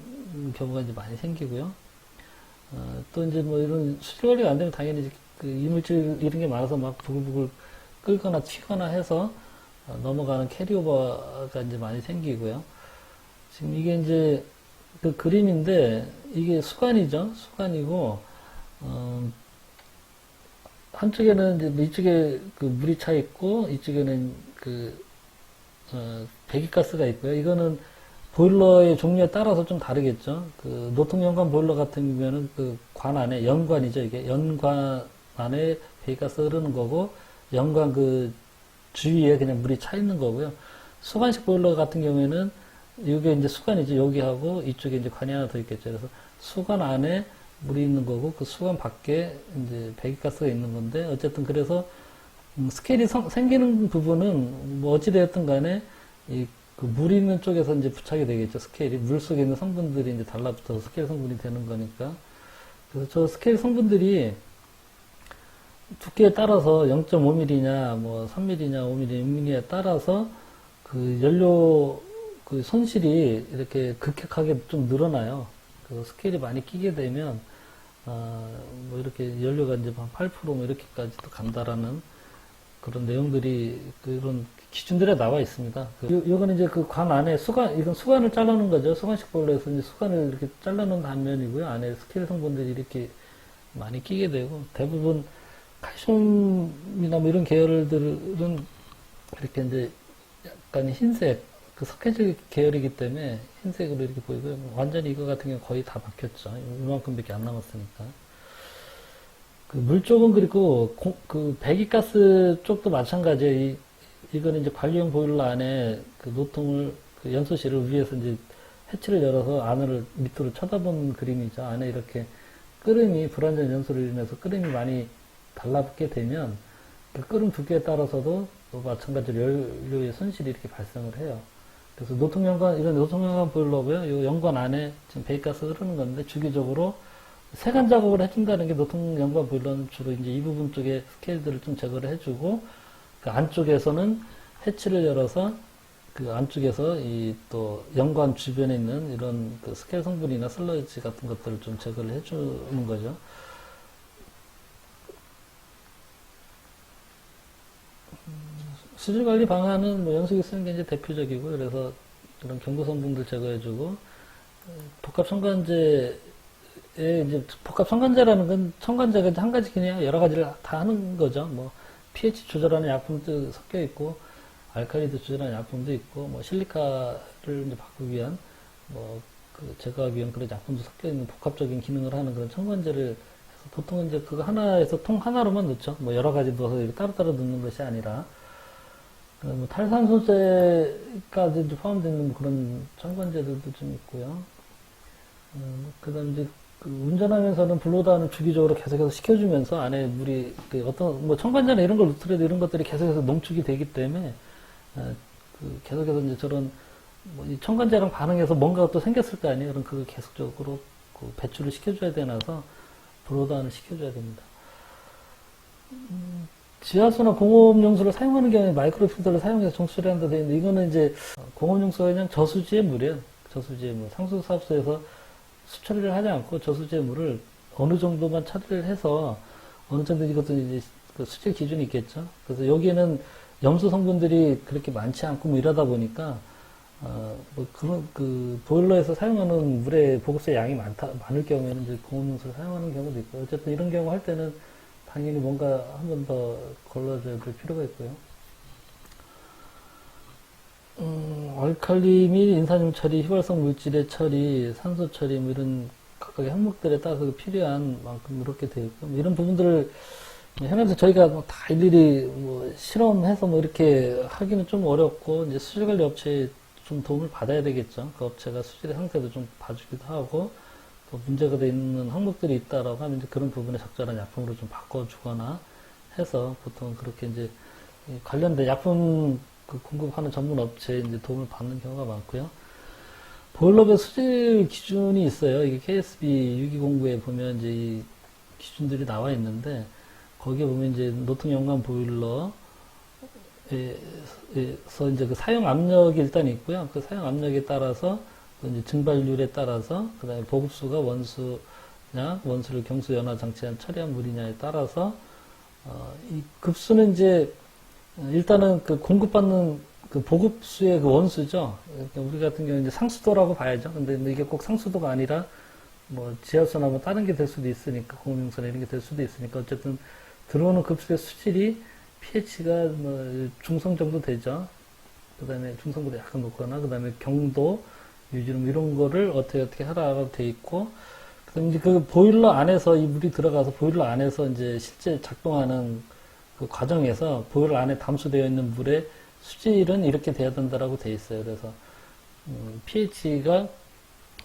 경우가 이제 많이 생기고요. 또 이제 뭐 이런 수질 관리가 안 되면 당연히 이제 그 이물질 이런 게 많아서 막 부글부글 끓거나 튀거나 해서 넘어가는 캐리오버가 이제 많이 생기고요. 지금 이게 이제 그 그림인데 이게 수관이죠. 수관이고 한쪽에는 이제 이쪽에 그 물이 차 있고 이쪽에는 배기가스가 있고요. 이거는 보일러의 종류에 따라서 좀 다르겠죠. 그 노통연관 보일러 같은 경우에는 그 관 안에 연관이죠. 이게 연관 안에 배기가스 흐르는 거고 연관 그 주위에 그냥 물이 차 있는 거고요. 수관식 보일러 같은 경우에는 이게 이제 수관이죠. 여기하고 이쪽에 이제 관이 하나 더 있겠죠. 그래서 수관 안에 물이 있는 거고 그 수관 밖에 이제 배기가스가 있는 건데 어쨌든 그래서 스케일이 생기는 부분은 뭐 어찌되었든 간에 그 물 있는 쪽에서 이제 부착이 되겠죠. 스케일이 물 속에 있는 성분들이 이제 달라붙어서 스케일 성분이 되는 거니까. 그래서 저 스케일 성분들이 두께에 따라서 0.5mm냐, 뭐 3mm냐, 5mm, 6mm에 따라서 그 연료 그 손실이 이렇게 급격하게 좀 늘어나요. 그 스케일이 많이 끼게 되면 뭐 이렇게 연료가 이제 한 8%뭐 이렇게까지도 간다라는 그런 내용들이 그런 기준들에 나와 있습니다. 이거는 이제 그 관 안에 이건 수관을 자르는 거죠. 수관식 보일러에서 이제 수관을 이렇게 잘라놓은 단면이고요. 안에 스케일 성분들이 이렇게 많이 끼게 되고 대부분 칼슘이나 뭐 이런 계열들은 이렇게 이제 약간 흰색, 그 석회질 계열이기 때문에 흰색으로 이렇게 보이고요. 완전히 이거 같은 경우 거의 다 바뀌었죠. 이만큼밖에 안 남았으니까. 그 물 쪽은 그리고 그 배기가스 쪽도 마찬가지예요. 이거는 이제 관리용 보일러 안에 그 노통을 그 연소실을 위에서 이제 해치를 열어서 안을 밑으로 쳐다본 그림이죠. 안에 이렇게 끓음이 불완전 연소로 인해서 끓음이 많이 달라붙게 되면 그 끓음 두께에 따라서도 또 마찬가지로 연료의 손실이 이렇게 발생을 해요. 그래서 이런 노통연관 보일러고요. 이 연관 안에 지금 배기가스 흐르는 건데 주기적으로 세간 작업을 해준다는 게 노통연관 보일러는 주로 이제 이 부분 쪽에 스케일들을 좀 제거를 해주고 그 안쪽에서는 해치를 열어서 그 안쪽에서 이 또 연관 주변에 있는 이런 그 스케일 성분이나 슬러지 같은 것들을 좀 제거를 해주는 거죠. 수질 관리 방안은 뭐 연속이 쓰는 게 이제 대표적이고 그래서 이런 경고 성분들 제거해주고 복합 첨가제에 이제 복합 첨가제라는 건 첨가제가 한 가지 그냥 여러 가지를 다 하는 거죠. 뭐 pH 조절하는 약품도 섞여 있고 알칼리도 조절하는 약품도 있고 뭐 실리카를 이제 바꾸기 위한 뭐 그 제거하기 위한 그런 약품도 섞여 있는 복합적인 기능을 하는 그런 첨가제를 해서 보통은 이제 그거 하나에서 통 하나로만 넣죠. 뭐 여러 가지 넣어서 이렇게 따로따로 넣는 것이 아니라 뭐 탈산소제까지 포함되어 있는 그런 첨가제들도 좀 있고요. 그 다음 이제 그 운전하면서는 블로다운을 주기적으로 계속해서 시켜주면서 안에 물이 그 어떤 뭐 첨가제나 이런 걸 넣더라도 이런 것들이 계속해서 농축이 되기 때문에 그 계속해서 이제 저런 뭐 이 첨가제랑 반응해서 뭔가가 또 생겼을 거 아니에요. 그럼 그걸 계속적으로 그 배출을 시켜줘야 되나서 블로다운을 시켜줘야 됩니다. 지하수나 공업용수를 사용하는 경우에 마이크로필터를 사용해서 정수를 한다 되어 있는데 이거는 이제 공업용수가 그냥 저수지의 물이에요. 저수지의 물. 상수사업소에서 수처리를 하지 않고 저수지의 물을 어느 정도만 처리를 해서 어느 정도 이것도 이제 그 수질 기준이 있겠죠. 그래서 여기에는 염수 성분들이 그렇게 많지 않고 뭐 이러다 보니까 뭐 그런 그 보일러에서 사용하는 물의 보급세 양이 많을 경우에는 이제 공업용수를 사용하는 경우도 있고 어쨌든 이런 경우 할 때는 당연히 뭔가 한 번 더 걸러줘야 될 필요가 있고요. 알칼리 및 인산염 처리, 휘발성 물질의 처리, 산소 처리, 뭐 이런 각각의 항목들에 따라서 필요한 만큼 이렇게 되어 있고, 뭐 이런 부분들을 현장에서 저희가 뭐다 일일이 뭐 실험해서 뭐 이렇게 하기는 좀 어렵고, 이제 수질관리 업체에 좀 도움을 받아야 되겠죠. 그 업체가 수질의 상태도 좀 봐주기도 하고, 또 문제가 되어 있는 항목들이 있다라고 하면 이제 그런 부분에 적절한 약품으로 좀 바꿔주거나 해서 보통 그렇게 이제 관련된 약품 그 공급하는 전문 업체에 이제 도움을 받는 경우가 많고요. 보일러별 수질 기준이 있어요. 이게 KSB 6209에 보면 이제 이 기준들이 나와 있는데 거기에 보면 이제 노통연관 보일러에서 이제 그 사용 압력이 일단 있고요. 그 사용 압력에 따라서 이제 증발률에 따라서 그다음에 보급수가 원수냐 원수를 경수 연화 장치에 처리한 물이냐에 따라서 이 급수는 이제 일단은 그 공급받는 그 보급수의 그 원수죠. 그러니까 우리 같은 경우는 이제 상수도라고 봐야죠. 근데 이게 꼭 상수도가 아니라 뭐 지하수나 뭐 다른 게 될 수도 있으니까 공용수나 이런 게 될 수도 있으니까 어쨌든 들어오는 급수의 수질이 pH가 뭐 중성 정도 되죠. 그 다음에 중성보다 약간 높거나, 그 다음에 경도, 유지름 이런 거를 어떻게 하라고 돼 있고, 그 다음에 이제 그 보일러 안에서 이 물이 들어가서 보일러 안에서 이제 실제 작동하는 그 과정에서 보일러 안에 담수되어 있는 물의 수질은 이렇게 돼야 된다라고 돼 있어요. 그래서 pH가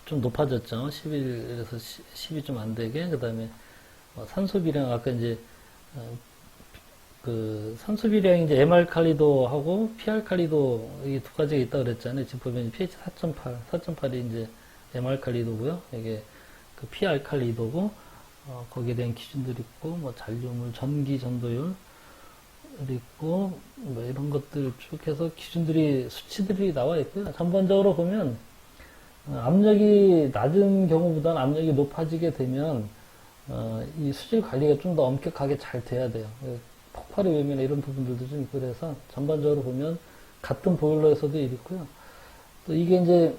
좀 높아졌죠. 11에서 10이 좀 안 되게. 그 다음에 산소 비량 아까 이제 그 산소 비량이 이제 M알칼리도하고 P알칼리도 이 두 가지가 있다 그랬잖아요. 지금 보면 pH 4.8, 4.8이 이제 M알칼리도고요. 이게 그 P알칼리도고 거기에 대한 기준들이 있고 뭐 잔류물, 전기 전도율 있고 뭐 이런 것들 쭉 해서 기준들이 수치들이 나와 있고요. 전반적으로 보면 압력이 낮은 경우보다는 압력이 높아지게 되면 이 수질 관리가 좀 더 엄격하게 잘 돼야 돼요. 폭발의 외면이나 이런 부분들도 좀 있고 그래서 전반적으로 보면 같은 보일러에서도 있고요. 또 이게 이제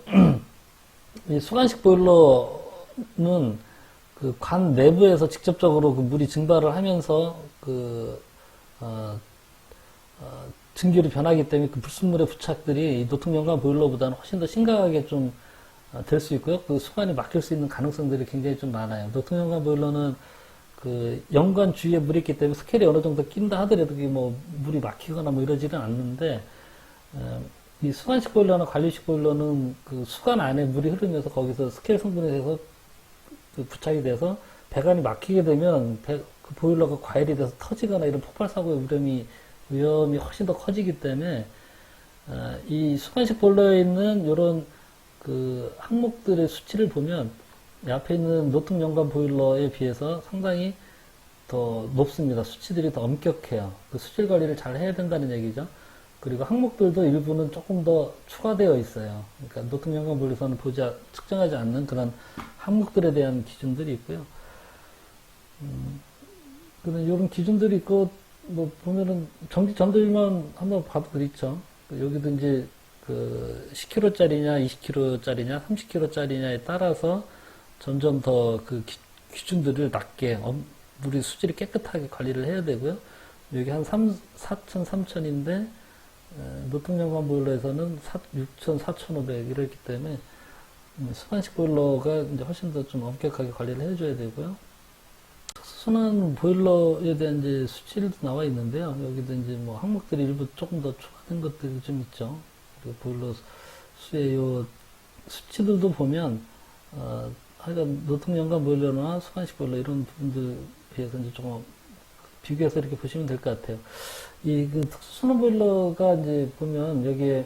이 수간식 보일러는 그 관 내부에서 직접적으로 그 물이 증발을 하면서 증기로 변하기 때문에 그 불순물의 부착들이 이 노통연관 보일러보다는 훨씬 더 심각하게 좀 될 수 있고요. 그 수관이 막힐 수 있는 가능성들이 굉장히 좀 많아요. 노통연관 보일러는 그 연관 주위에 물이 있기 때문에 스케일이 어느 정도 낀다 하더라도 뭐 물이 막히거나 뭐 이러지는 않는데 이 수관식 보일러나 관리식 보일러는 그 수관 안에 물이 흐르면서 거기서 스케일 성분에 대해서 그 부착이 돼서 배관이 막히게 되면 그 보일러가 과열이 돼서 터지거나 이런 폭발 사고의 위험이 훨씬 더 커지기 때문에 이 수관식 보일러에 있는 이런 그 항목들의 수치를 보면 이 앞에 있는 노통연관 보일러에 비해서 상당히 더 높습니다. 수치들이 더 엄격해요. 그 수질 관리를 잘 해야 된다는 얘기죠. 그리고 항목들도 일부는 조금 더 추가되어 있어요. 그러니까 노통연관 보일러에서는 측정하지 않는 그런 항목들에 대한 기준들이 있고요. 그런 이런 기준들이 있고 뭐 보면은 전기 전도율만 한번 봐도 그렇죠. 여기도 이제 그 10kg짜리냐, 20kg짜리냐, 30kg짜리냐에 따라서 점점 더 그 기준들을 낮게 물의 수질이 깨끗하게 관리를 해야 되고요. 여기 한 4,000, 3,000인데 노통연관 보일러에서는 6,000, 4,500 이렇기 때문에 수간식 보일러가 이제 훨씬 더 좀 엄격하게 관리를 해줘야 되고요. 순환 보일러에 대한 이제 수치도 나와 있는데요. 여기도 이제 뭐 항목들이 일부 조금 더 추가된 것들이 좀 있죠. 그리고 보일러 수의 요 수치들도 보면 하여간 노통연관 보일러나 수간식 보일러 이런 부분들 비해서 이제 조금 비교해서 이렇게 보시면 될 것 같아요. 이 그 특수순환 보일러가 이제 보면 여기에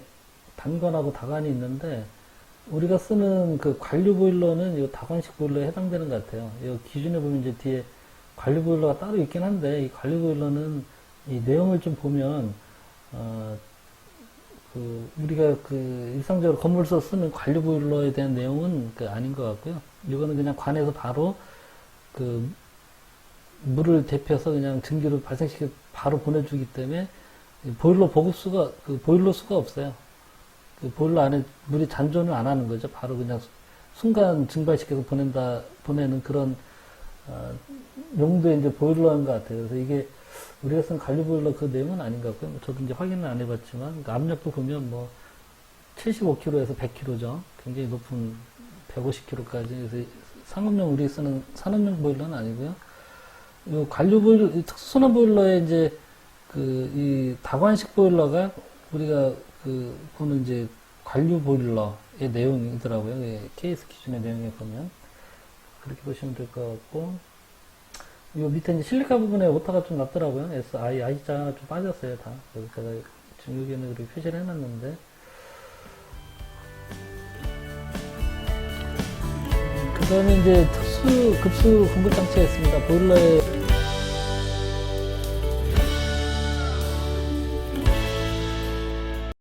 단관하고 다관이 있는데 우리가 쓰는 그 관류 보일러는 이 다관식 보일러에 해당되는 것 같아요. 이 기준에 보면 이제 뒤에 관류 보일러가 따로 있긴 한데 이 관류 보일러는 이 내용을 좀 보면 우리가 그 일상적으로 건물에서 쓰는 관류 보일러에 대한 내용은 아닌 것 같고요. 이거는 그냥 관에서 바로 그 물을 데펴서 그냥 증기를 발생시켜 바로 보내주기 때문에 보일러 보급수가 보일러 수가 없어요. 그 보일러 안에 물이 잔존을 안 하는 거죠. 바로 그냥 순간 증발시켜서 보내는 그런 용도의 이제 보일러인 것 같아요. 그래서 이게 우리가 쓴 관리 보일러 그 내용은 아닌 것 같고요. 저도 이제 확인은 안 해봤지만 그러니까 압력도 보면 뭐 75kg에서 100kg죠. 굉장히 높은 150kg까지. 그래서 상업용 우리 쓰는 산업용 보일러는 아니고요. 이 관류 보일러, 특수순환 보일러에 이제 이 다관식 보일러가 우리가 보는 이제 관류 보일러의 내용이더라고요. KS 기준의 내용에 보면 그렇게 보시면 될 것 같고. 요 밑에 이제 실리카 부분에 오타가 좀 났더라고요. I자가 좀 빠졌어요, 다. 그래서 제가 지금 여기는 이렇게 표시를 해놨는데. 그 다음에 이제 특수 급수 공급 장치가 있습니다. 보일러에